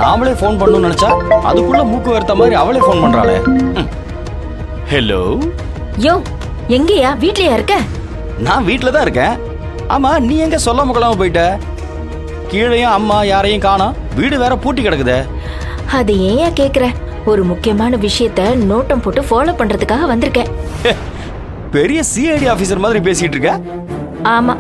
நாமளே ஃபோன் பண்ணணும்னு நினைச்சா அதுக்குள்ள மூக்கு வேர்த்த மாதிரி அவளே ஃபோன் பண்றாளே. ஹலோ. யோ, எங்கயா? வீட்லயா இருக்க? நான் வீட்ல தான் இருக்கேன். ஆமா, நீ எங்க சொல்லாம கொள்ளாம போயிட்ட? கீழையும் அம்மா யாரையும் காணோம், வீடு வேற பூட்டி கிடக்குதே. அது ஏன் கேக்குற? ஒரு முக்கியமான விஷயத்த நோட்டம் போட்டு ஃபாலோ பண்றதுக்காக வந்திருக்கேன். பெரிய சிஐடி ஆபீசர் மாதிரி பேசிட்டு இருக்க. ஆமா,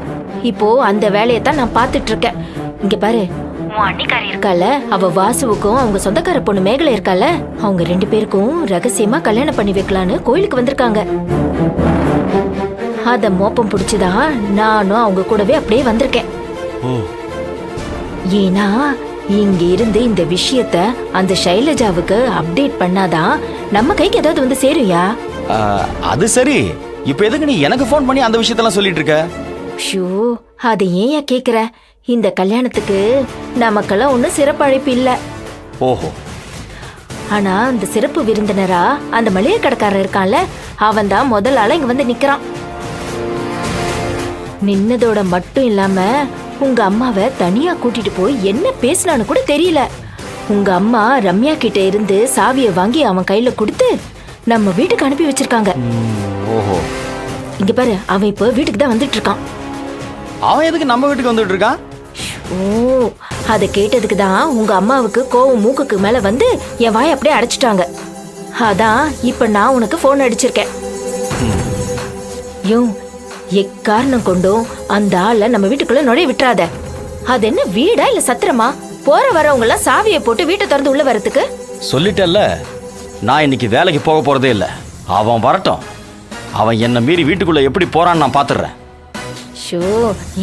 இப்போ அந்த வேலையை தான் நான் பாத்துட்டு இருக்கேன். இங்க பாரு, உன் அண்ணிக்காரி இருக்கால, அவ வாசுவுக்கும் அவங்க சொந்தக்கார பொண்ணு மேகலை இருக்கால, அவங்க 2 பேருக்கும் ரகசியமா கல்யாணம் பண்ணி வைக்கலான்னு கோயிலுக்கு வந்திருக்காங்க. அத மோப்பம் பிடிச்சுதான் நானும் அவங்க கூடவே அப்படியே வந்திருக்கேன். ஏன்னா இங்க இருந்து இந்த விஷயத்த அந்த ஷைலஜாவுக்கு அப்டேட் பண்ணாதான் நம்ம கைக்கு ஏதாவது வந்து சேருயா. அது சரி, இப்ப எதுக்கு நீ எனக்கு ஃபோன் பண்ணி அந்த விஷயத்தெல்லாம் சொல்லிட்டு இருக்க? ஷூ, அது ஏன் கேக்குற? இந்த கல்யாணத்துக்கு நமக்கெல்லாம் ஒன்னும் சிறப்பு அழைப்பு இல்ல. ஓஹோ. ஆனா அந்த சிறப்பு விருந்தினரா அந்த மளிகை கடைக்காரர் இருக்கான்ல, அவன் தான் முதல் ஆள இங்க வந்து நிக்கிறான். நின்னதோட மட்டும் இல்லாம உங்க அம்மாவை தனியா கூட்டிட்டு போய் என்ன பேசினான்னு கூட தெரியல. உங்க அம்மா ரம்யா கிட்ட இருந்து சாவியை வாங்கி அவன் கையில கொடுத்து நம்ம வீட்டுக்கு அனுப்பி வச்சிருக்காங்க. ஓஹோ. இங்க பாரு, அவன் இப்போ வீட்டுக்கு தான் வந்துட்டு இருக்கான். அவன் எதுக்கு நம்ம வீட்டுக்கு வந்துட்டு இருக்கான்? ஓ, அதை கேட்டதுக்கு தான் உங்க அம்மாவுக்கு கோவம் மூக்குக்கு மேல வந்து என் வாயை அப்படியே அடைச்சிட்டாங்க. அதான் இப்ப நான் உனக்கு போன் அடிச்சிருக்கேன். யோ, எக்காரணம் கொண்டும் அந்த ஆளை நம்ம வீட்டுக்குள்ள நுழைய விட்டுறாத. அது என்ன வீடா இல்ல சத்திரமா? போற வரவங்க எல்லாம் சாவியை போட்டு வீட்டை திறந்து உள்ள வரதுக்கு சொல்லிட்டல்ல, நான் இன்னைக்கு வேலைக்கு போக போறதே இல்ல. அவன் வரட்டும், அவன் என்ன மீறி வீட்டுக்குள்ள எப்படி போறான்னு நான் பாத்துறேன். ஷோ,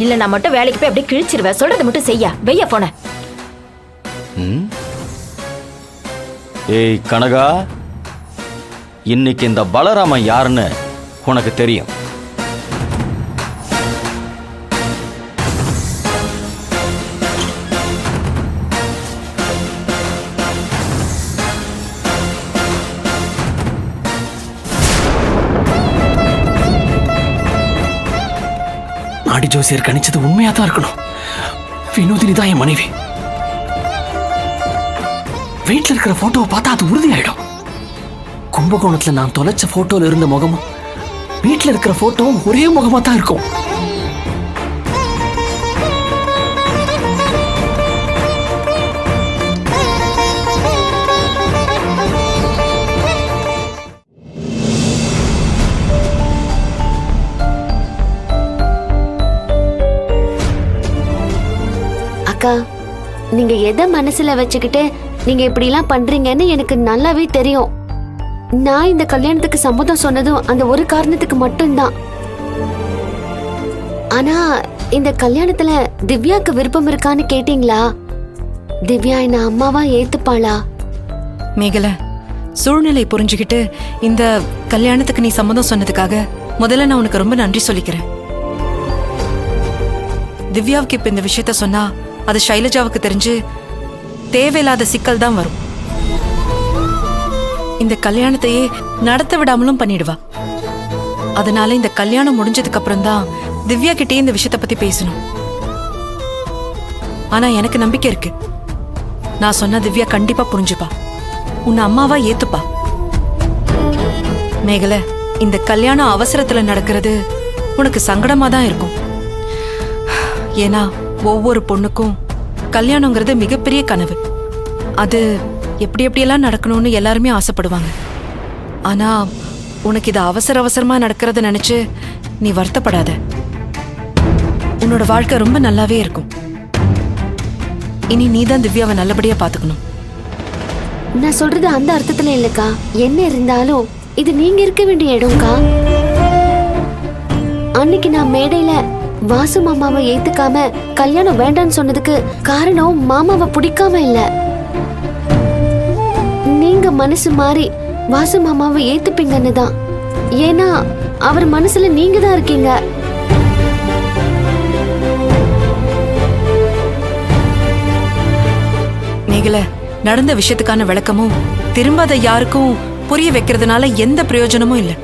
இல்ல நான் மட்டும் வேலைக்கு போய் அப்படியே கிழிச்சிருவேன். சொல்றதை மட்டும் செய்யா. வெய்யா போன. ஏய் கனகா, இன்னைக்கு இந்த பலராமன் யாருன்னு உனக்கு தெரியும். ஆடி ஜோசியர் கணிச்சது உண்மையா தான் இருக்கணும். வினோதினி தான் என் மனைவி. வீட்டில் இருக்கிற போட்டோவை பார்த்தா அது உறுதியாயிடும். கும்பகோணத்துல நான் தொலைச்ச போட்டோல இருந்த முகமும் வீட்டில் இருக்கிற போட்டோவும் ஒரே முகமா தான் இருக்கும். நீங்க எதை மனசுல வச்சுக்கிட்டு நீங்க இப்படி எல்லாம் பண்றீங்கன்னு எனக்கு நல்லாவே தெரியும். நான் இந்த கல்யாணத்துக்கு சம்மதம் சொன்னதும் அந்த ஒரு காரணத்துக்கு மட்டும்தான். ஆனா இந்த கல்யாணத்துல திவ்யாக்கு விருப்பம் இருக்கான்னு கேட்டீங்களா? திவ்யா என்ன அம்மாவா ஏத்துப்பாளா? மேகலை, சூழ்நிலை புரிஞ்சுக்கிட்டு இந்த கல்யாணத்துக்கு நீ சம்மதம் சொன்னதுக்காக முதல்ல நான் உனக்கு ரொம்ப நன்றி சொல்லிக்கிறேன். திவ்யாவுக்கு இப்ப இந்த விஷயத்த சொன்னா அது ஷைலஜாவுக்கு தெரிஞ்சு தேவையில்லாத சிக்கல் தான் வரும். இந்த கல்யாணத்தையே நடத்த விடாமலும் பண்ணிடுவா. அதனால இந்த கல்யாணம் முடிஞ்சதுக்கு அப்புறம் தான் திவ்யா கிட்டே இந்த விஷயத்த பத்தி பேசணும். ஆனா எனக்கு நம்பிக்கை இருக்கு. நான் சொன்ன திவ்யா கண்டிப்பா புரிஞ்சுப்பா, உன்னை அம்மாவா ஏத்துப்பா. மேகலை, இந்த கல்யாணம் அவசரத்துல நடக்கிறது உனக்கு சங்கடமா தான் இருக்கும். ஏன்னா ஒவ்வொரு பொண்ணுக்கும் கல்யாணங்கிறது மிகப்பெரிய கனவு. அது எப்படி எப்படியெல்லாம் நடக்கணும்னு எல்லாருமே ஆசைப்படுவாங்க. ஆனா உனக்கு இது அவசர அவசரமா நடக்கிறத நினைச்சு நீ வருத்தப்படாத. உன்னோட வாழ்க்கை ரொம்ப நல்லாவே இருக்கும். இனி நீதான் திவ்யாவை நல்லபடியா பாத்துக்கணும். நான் சொல்றது அந்த அர்த்தத்துல இல்லக்கா. என்ன இருந்தாலும் இது நீங்க இருக்க வேண்டிய இடம்க்கா. அன்னைக்கு நான் மேடையில வாசு மாமாவை ஏத்துக்காம கல்யாணம் வேண்டான்னு சொன்னதுக்கு காரணம் மாமாவை பிடிக்காம இல்ல, நீங்க மனசு மாறி வாசு மாமாவை ஏத்துப்பீங்கன்னு தான். ஏன்னா அவர் மனசுல நீங்க தான் இருக்கீங்க. மேகலை, நடந்த விஷயத்துக்கான விளக்கமும் திரும்ப அதை யாருக்கும் புரிய வைக்கிறதுனால எந்த பிரயோஜனமும் இல்லை.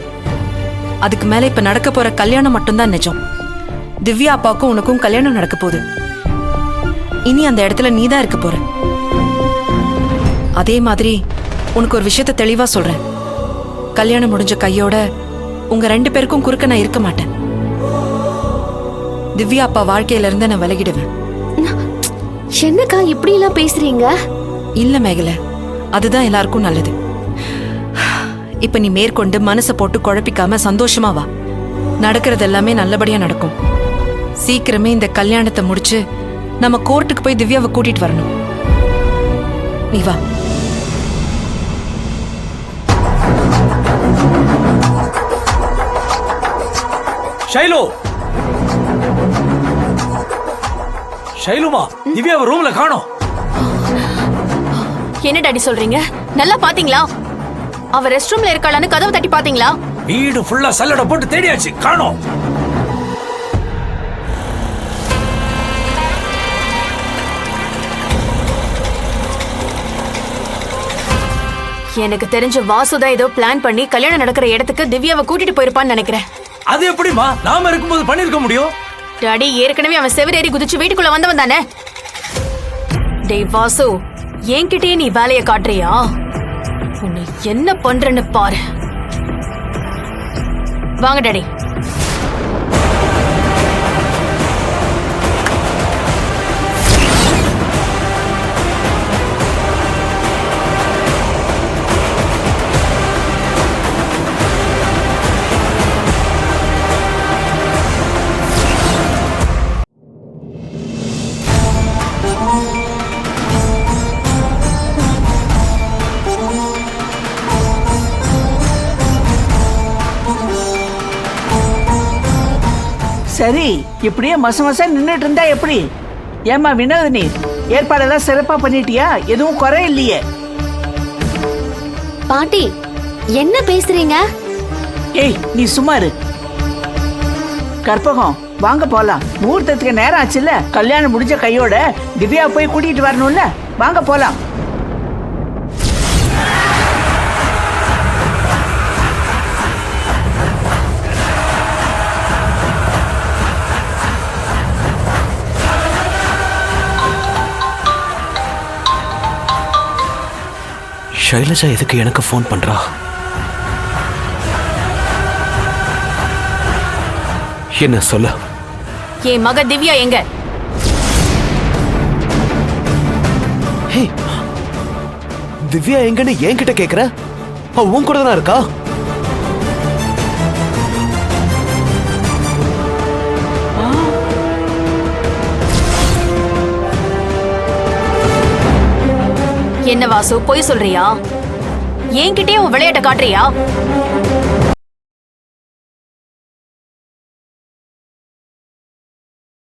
அதுக்கு மேல இப்ப நடக்க போற கல்யாணம் மட்டும்தான் நிஜம். திவ்யா அப்பாவுக்கும் உனக்கும் கல்யாணம் நடக்க போகுது. இனி அந்த இடத்துல நீதான் இருக்க போற. அதே மாதிரி உனக்கு ஒரு விஷயத்த தெளிவா சொல்றேன். கல்யாணம் முடிஞ்ச கையோட உங்க 2 பேருக்கும் குறுக்க நான் இருக்க மாட்டேன். திவ்யா அப்பா வாழ்க்கையில இருந்து நான் விலகிடுவேன். என்னக்கா இப்படி எல்லாம் பேசுறீங்க? இல்ல மேகலை, அதுதான் எல்லாருக்கும் நல்லது. இப்ப நீ மேற்கொண்டு மனசை போட்டு குழப்பிக்காம சந்தோஷமா வா. நடக்கிறது எல்லாமே நல்லபடியா நடக்கும். சீக்கிரமே இந்த கல்யாணத்தை முடிச்சு நம்ம கோர்ட்டுக்கு போய் திவ்யாவை கூட்டிட்டு வரணும். நீ வா. ஷைலு, ஷைலுமா, திவ்யாவை ரூம்ல காணோம். என்ன டாடி சொல்றீங்க? நல்லா பாத்தீங்களா? அவ ரெஸ்ட் ரூம்ல இருக்காளான்னு கதவை தட்டி பாத்தீங்களா? வீடு ஃபுல்லா சல்லடை போட்டு தேடியாச்சு, காணோம். எனக்கு தெரிஞ்ச வாசுதான் ஏதோ பிளான் பண்ணி கல்யாணம் நடக்கிற இடத்துக்கு திவ்யாவை கூட்டிட்டு போயிருப்பான்னு நினைக்கிறேன். அது எப்படிமா நாம இருக்கும்போது பண்ணிருக்க முடியும்? டாடி, ஏற்கனவே அவன் செவரேறி குதிச்சு வீட்டுக்குள்ள வந்தவன் தானே. டேய் வாசு, என்கிட்டயே நீ வேலையை காட்டுறியா? உன்னை என்ன பண்றேன்னு பாரு. வாங்க டாடி. சரி, இப்படியே மச நின்னுட்டு இருந்தா எப்படி? ஏமா வினோதினி, ஏற்பாடெல்லாம் சிறப்பா பண்ணிட்டியா? எதுவும் குறை இல்லையே? பாட்டி என்ன பேசுறீங்க? ஏய், நீ சும்மா இரு. கற்பகம், வாங்க போலாம். முகூர்த்தத்துக்கு நேரம் ஆச்சுல்ல. கல்யாணம் முடிஞ்ச கையோட திவ்யா போய் கூட்டிட்டு வரணும்ல. வாங்க போலாம். ஷைலஜா எதுக்கு எனக்கு ஃபோன் பண்றா? என்ன சொல்ல? என் மக திவ்யா எங்க? ஹே, திவ்யா எங்கன்னு என்கிட்ட கேக்குற? அவ உன் கூட தானே இருக்கா? என்ன வாசு, பொய் சொல்றியா? என்கிட்டயே உன் விளையாட்ட காட்டுறியா?